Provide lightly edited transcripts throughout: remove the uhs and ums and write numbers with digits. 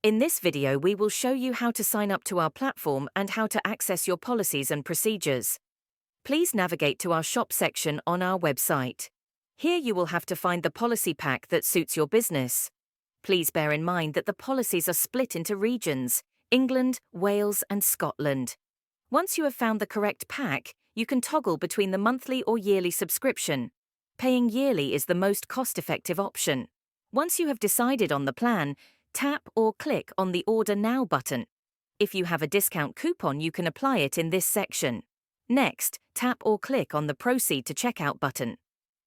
In this video, we will show you how to sign up to our platform and how to access your policies and procedures. Please navigate to our shop section on our website. Here you will have to find the policy pack that suits your business. Please bear in mind that the policies are split into regions: England, Wales, and Scotland. Once you have found the correct pack, you can toggle between the monthly or yearly subscription. Paying yearly is the most cost-effective option. Once you have decided on the plan, tap or click on the Order Now button. If you have a discount coupon, you can apply it in this section. Next, tap or click on the Proceed to Checkout button.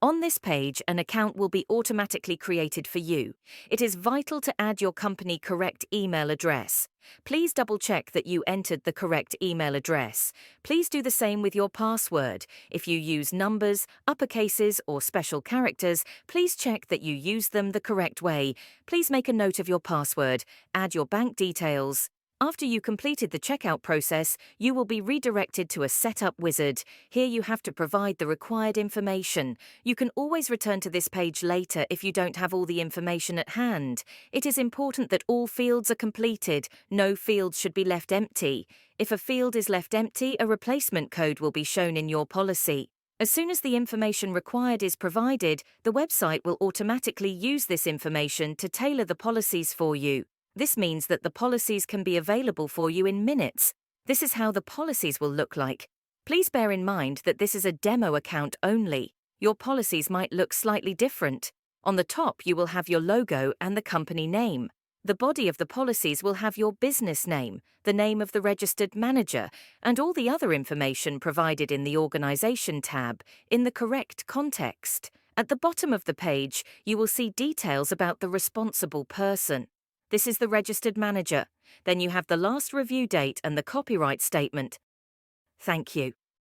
On this page, an account will be automatically created for you. It is vital to add your company correct email address. Please double-check that you entered the correct email address. Please do the same with your password. If you use numbers, uppercases, or special characters, please check that you use them the correct way. Please make a note of your password. Add your bank details. After you completed the checkout process, you will be redirected to a setup wizard. Here you have to provide the required information. You can always return to this page later if you don't have all the information at hand. It is important that all fields are completed. No fields should be left empty. If a field is left empty, a replacement code will be shown in your policy. As soon as the information required is provided, the website will automatically use this information to tailor the policies for you. This means that the policies can be available for you in minutes. This is how the policies will look like. Please bear in mind that this is a demo account only. Your policies might look slightly different. On the top, you will have your logo and the company name. The body of the policies will have your business name, the name of the registered manager, and all the other information provided in the Organization tab in the correct context. At the bottom of the page, you will see details about the responsible person. This is the registered manager. Then you have the last review date and the copyright statement. Thank you.